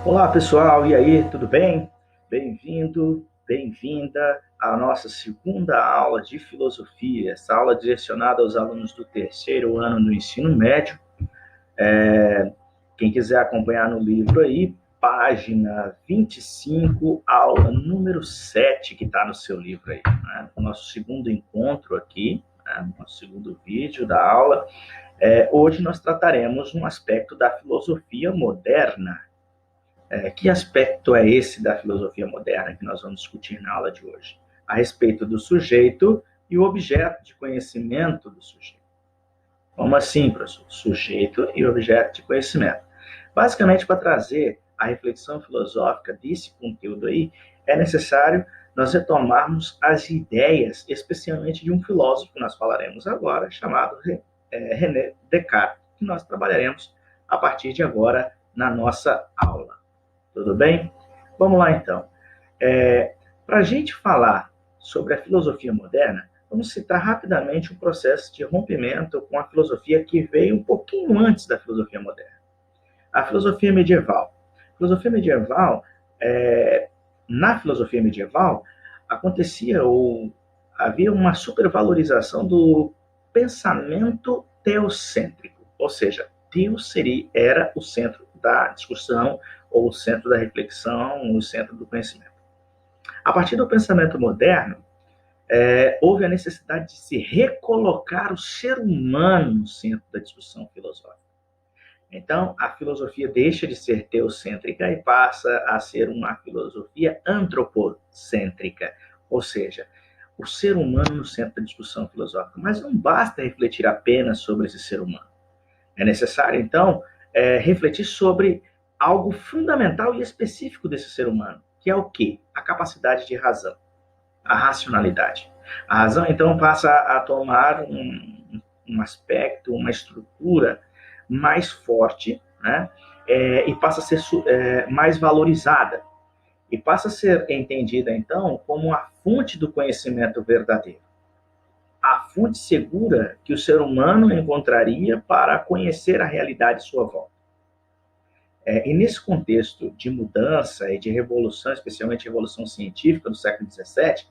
Olá pessoal, e aí, tudo bem? Bem-vindo, bem-vinda à nossa segunda aula de filosofia, essa aula direcionada aos alunos do terceiro ano do ensino médio. Quem quiser acompanhar no livro aí, página 25, aula número 7, que está no seu livro aí, né? O nosso segundo encontro aqui, né? Nosso segundo vídeo da aula. Hoje nós trataremos um aspecto da filosofia moderna. Que aspecto é esse da filosofia moderna que nós vamos discutir na aula de hoje? A respeito do sujeito e o objeto de conhecimento do sujeito. Como assim, professor? Sujeito e objeto de conhecimento. Basicamente, para trazer a reflexão filosófica desse conteúdo aí, é necessário nós retomarmos as ideias, especialmente de um filósofo que nós falaremos agora, chamado René Descartes, que nós trabalharemos a partir de agora na nossa aula. Tudo bem? Vamos lá, então. Para a gente falar sobre a filosofia moderna, vamos citar rapidamente o processo de rompimento com a filosofia que veio um pouquinho antes da filosofia moderna. A filosofia medieval. Filosofia medieval, na filosofia medieval, acontecia ou havia uma supervalorização do pensamento teocêntrico, ou seja, Deus era o centro da discussão, ou o centro da reflexão, o centro do conhecimento. A partir do pensamento moderno, houve a necessidade de se recolocar o ser humano no centro da discussão filosófica. Então, a filosofia deixa de ser teocêntrica e passa a ser uma filosofia antropocêntrica, ou seja, o ser humano no centro da discussão filosófica. Mas não basta refletir apenas sobre esse ser humano. É necessário, então, refletir sobre algo fundamental e específico desse ser humano, que é o quê? A capacidade de razão, a racionalidade. A razão, então, passa a tomar um aspecto, uma estrutura mais forte, né? E passa a ser mais valorizada. E passa a ser entendida, então, como a fonte do conhecimento verdadeiro. A fonte segura que o ser humano encontraria para conhecer a realidade à sua volta. E nesse contexto de mudança e de revolução, especialmente revolução científica do século XVII,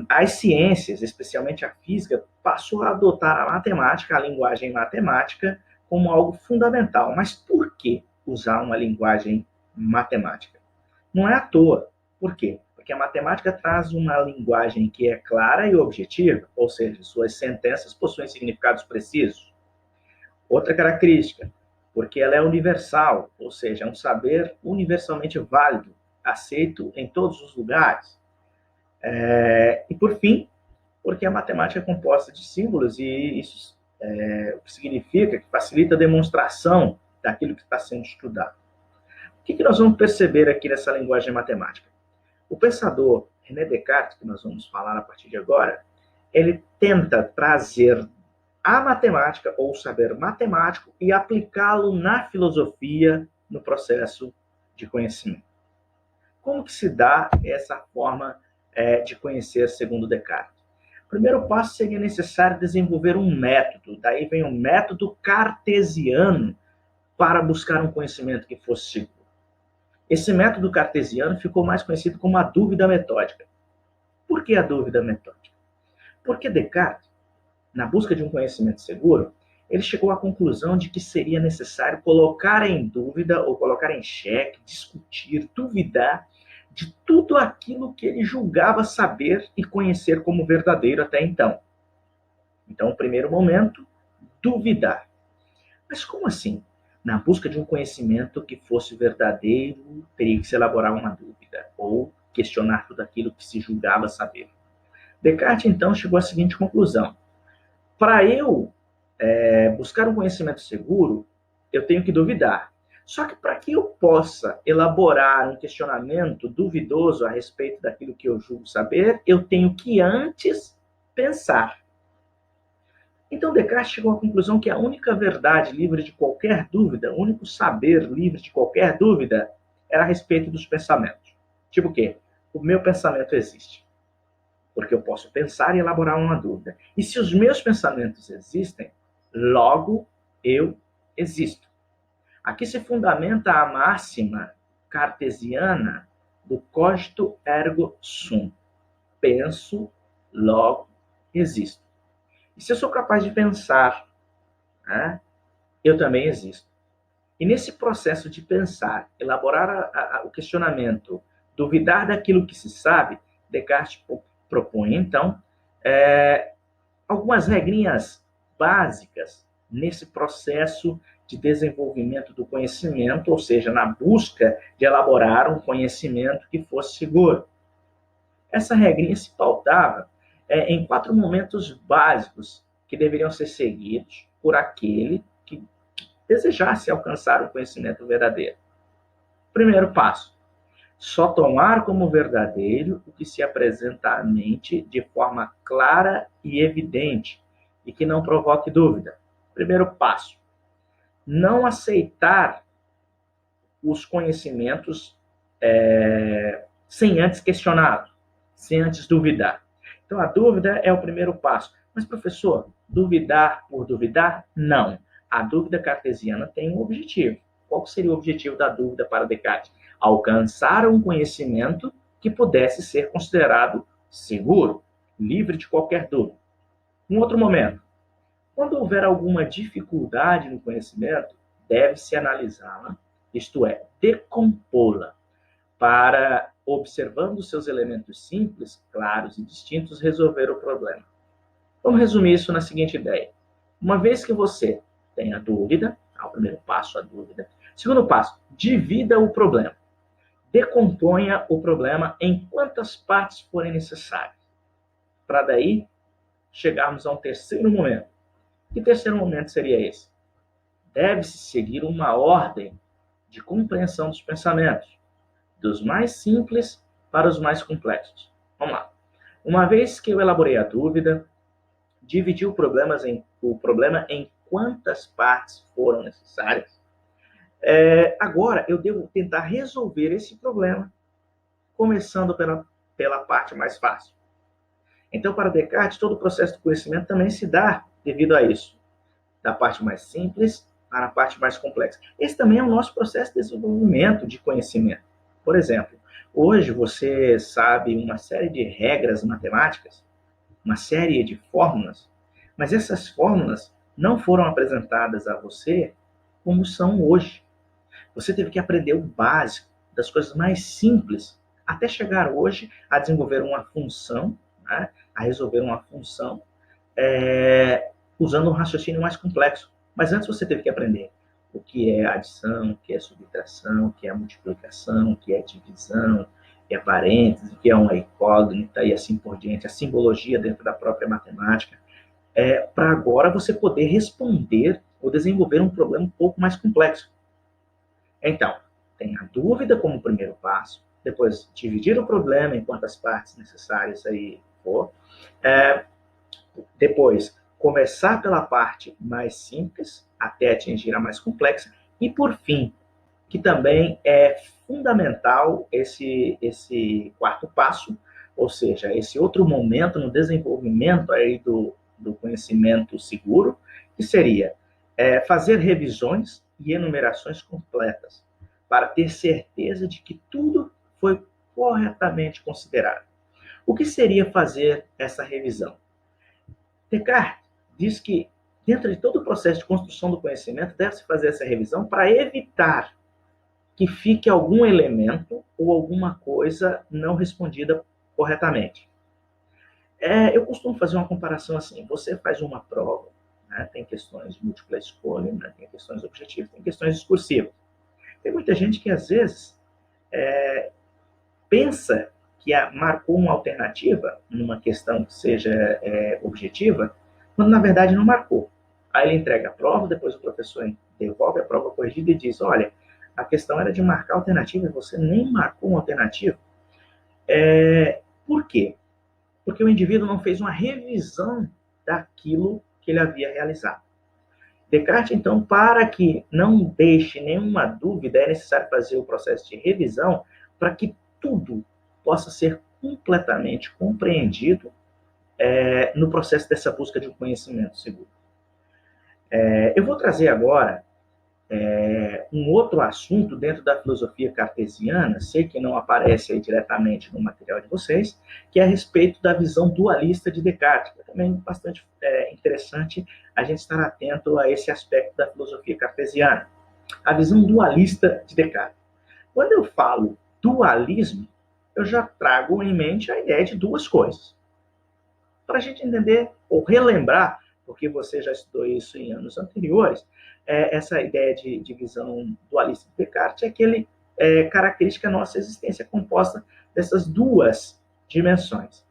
as ciências, especialmente a física, passou a adotar a matemática, a linguagem matemática, como algo fundamental. Mas por que usar uma linguagem matemática? Não é à toa. Por quê? Porque a matemática traz uma linguagem que é clara e objetiva, ou seja, suas sentenças possuem significados precisos. Outra característica, porque ela é universal, ou seja, é um saber universalmente válido, aceito em todos os lugares. E, por fim, porque a matemática é composta de símbolos e isso significa que facilita a demonstração daquilo que está sendo estudado. O que nós vamos perceber aqui nessa linguagem matemática? O pensador René Descartes, que nós vamos falar a partir de agora, ele tenta trazer a matemática, ou o saber matemático, e aplicá-lo na filosofia, no processo de conhecimento. Como que se dá essa forma de conhecer segundo Descartes? O primeiro passo seria necessário desenvolver um método, daí vem o método cartesiano para buscar um conhecimento que fosse seguro. Esse método cartesiano ficou mais conhecido como a dúvida metódica. Por que a dúvida metódica? Porque Descartes, na busca de um conhecimento seguro, ele chegou à conclusão de que seria necessário colocar em dúvida ou colocar em xeque, discutir, duvidar de tudo aquilo que ele julgava saber e conhecer como verdadeiro até então. Então, o primeiro momento, duvidar. Mas como assim? Na busca de um conhecimento que fosse verdadeiro, teria que se elaborar uma dúvida ou questionar tudo aquilo que se julgava saber. Descartes, então, chegou à seguinte conclusão. Para eu buscar um conhecimento seguro, eu tenho que duvidar. Só que para que eu possa elaborar um questionamento duvidoso a respeito daquilo que eu julgo saber, eu tenho que antes pensar. Então Descartes chegou à conclusão que a única verdade livre de qualquer dúvida, o único saber livre de qualquer dúvida, era a respeito dos pensamentos. Tipo o quê? O meu pensamento existe. Porque eu posso pensar e elaborar uma dúvida. E se os meus pensamentos existem, logo eu existo. Aqui se fundamenta a máxima cartesiana do cogito ergo sum. Penso, logo existo. E se eu sou capaz de pensar, né, eu também existo. E nesse processo de pensar, elaborar o questionamento, duvidar daquilo que se sabe, Descartes propõe, então, algumas regrinhas básicas nesse processo de desenvolvimento do conhecimento, ou seja, na busca de elaborar um conhecimento que fosse seguro. Essa regrinha se pautava em 4 momentos básicos que deveriam ser seguidos por aquele que desejasse alcançar o conhecimento verdadeiro. Primeiro passo: só tomar como verdadeiro o que se apresenta à mente de forma clara e evidente e que não provoque dúvida. Primeiro passo: não aceitar os conhecimentos sem antes questioná-los, sem antes duvidar. Então, a dúvida é o primeiro passo. Mas, professor, duvidar por duvidar? Não. A dúvida cartesiana tem um objetivo. Qual seria o objetivo da dúvida para Descartes? Alcançar um conhecimento que pudesse ser considerado seguro, livre de qualquer dúvida. Um outro momento. Quando houver alguma dificuldade no conhecimento, deve-se analisá-la, isto é, decompô-la, para, observando seus elementos simples, claros e distintos, resolver o problema. Vamos resumir isso na seguinte ideia. Uma vez que você tem a dúvida, o primeiro passo, a dúvida. Segundo passo, divida o problema. Decomponha o problema em quantas partes forem necessárias. Para daí chegarmos a um terceiro momento. Que terceiro momento seria esse? Deve-se seguir uma ordem de compreensão dos pensamentos, dos mais simples para os mais complexos. Vamos lá. Uma vez que eu elaborei a dúvida, dividi o problema em quantas partes foram necessárias, agora eu devo tentar resolver esse problema, começando pela parte mais fácil. Então, para Descartes, todo o processo do conhecimento também se dá devido a isso, da parte mais simples para a parte mais complexa. Esse também é o nosso processo de desenvolvimento de conhecimento. Por exemplo, hoje você sabe uma série de regras matemáticas, uma série de fórmulas, mas essas fórmulas não foram apresentadas a você como são hoje. Você teve que aprender o básico, das coisas mais simples, até chegar hoje a desenvolver uma função, né, a resolver uma função, usando um raciocínio mais complexo. Mas antes você teve que aprender o que é adição, o que é subtração, o que é multiplicação, o que é divisão, o que é parênteses, o que é uma incógnita e assim por diante, a simbologia dentro da própria matemática, para agora você poder responder ou desenvolver um problema um pouco mais complexo. Então, tem a dúvida como primeiro passo, depois dividir o problema em quantas partes necessárias aí for, depois começar pela parte mais simples até atingir a mais complexa e, por fim, que também é fundamental esse quarto passo, ou seja, esse outro momento no desenvolvimento aí do conhecimento seguro, que seria fazer revisões e enumerações completas para ter certeza de que tudo foi corretamente considerado. O que seria fazer essa revisão? Descartes diz que, dentro de todo o processo de construção do conhecimento, deve-se fazer essa revisão para evitar que fique algum elemento ou alguma coisa não respondida corretamente. Eu costumo fazer uma comparação assim: você faz uma prova, né, tem questões de múltipla escolha, né, tem questões objetivas, tem questões discursivas. Tem muita gente que, às vezes, pensa que marcou uma alternativa numa questão que seja objetiva, quando na verdade não marcou. Aí ele entrega a prova, depois o professor devolve a prova corrigida e diz: olha, a questão era de marcar alternativa e você nem marcou uma alternativa. Por quê? Porque o indivíduo não fez uma revisão daquilo que ele havia realizado. Descartes, então, para que não deixe nenhuma dúvida, é necessário fazer o processo de revisão para que tudo possa ser completamente compreendido no processo dessa busca de um conhecimento seguro. Eu vou trazer agora Um outro assunto dentro da filosofia cartesiana, sei que não aparece aí diretamente no material de vocês, que é a respeito da visão dualista de Descartes, que é também bastante interessante a gente estar atento a esse aspecto da filosofia cartesiana. A visão dualista de Descartes. Quando eu falo dualismo, eu já trago em mente a ideia de duas coisas. Para a gente entender ou relembrar, porque você já estudou isso em anos anteriores, essa ideia de visão dualista de Descartes é que ele caracteriza a nossa existência composta dessas duas dimensões.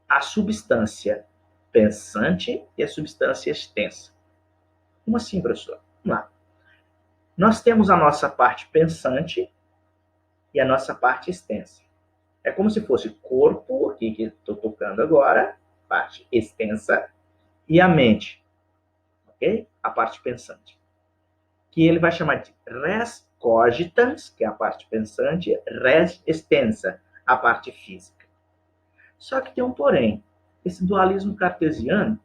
A substância pensante e a substância extensa. Como assim, professor? Vamos lá. Nós temos a nossa parte pensante e a nossa parte extensa. É como se fosse corpo, aqui que estou tocando agora, parte extensa, e a mente, ok? A parte pensante. Que ele vai chamar de res cogitans, que é a parte pensante, res extensa, a parte física. Só que tem um porém. Esse dualismo cartesiano,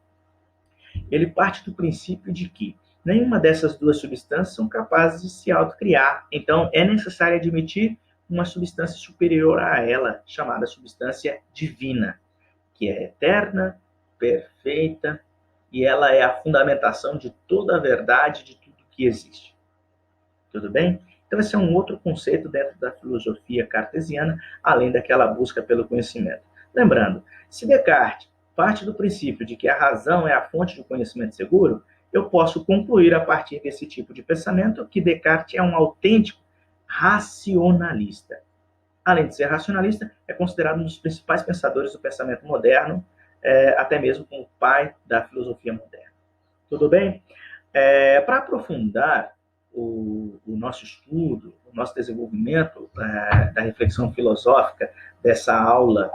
ele parte do princípio de que nenhuma dessas duas substâncias são capazes de se autocriar. Então, é necessário admitir uma substância superior a ela, chamada substância divina, que é eterna, perfeita, e ela é a fundamentação de toda a verdade, de tudo que existe. Tudo bem? Então, esse é um outro conceito dentro da filosofia cartesiana, além daquela busca pelo conhecimento. Lembrando, se Descartes parte do princípio de que a razão é a fonte do conhecimento seguro, eu posso concluir a partir desse tipo de pensamento que Descartes é um autêntico racionalista. Além de ser racionalista, é considerado um dos principais pensadores do pensamento moderno, até mesmo como o pai da filosofia moderna. Tudo bem? Para aprofundar o nosso estudo, o nosso desenvolvimento da reflexão filosófica dessa aula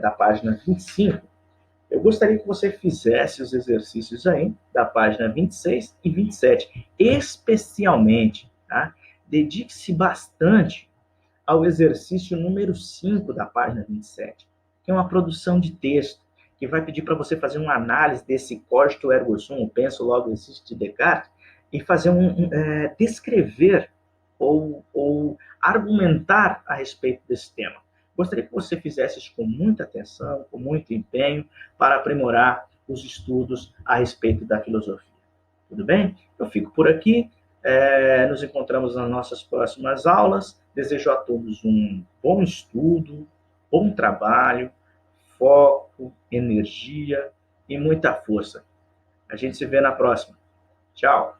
da página 25, eu gostaria que você fizesse os exercícios aí da página 26 e 27, especialmente, tá? Dedique-se bastante ao exercício número 5 da página 27, que é uma produção de texto, que vai pedir para você fazer uma análise desse cogito ergo sum, o penso logo existe de Descartes, e fazer descrever ou argumentar a respeito desse tema. Gostaria que você fizesse isso com muita atenção, com muito empenho, para aprimorar os estudos a respeito da filosofia. Tudo bem? Eu fico por aqui. Nos encontramos nas nossas próximas aulas. Desejo a todos um bom estudo, bom trabalho, foco, energia e muita força. A gente se vê na próxima. Tchau!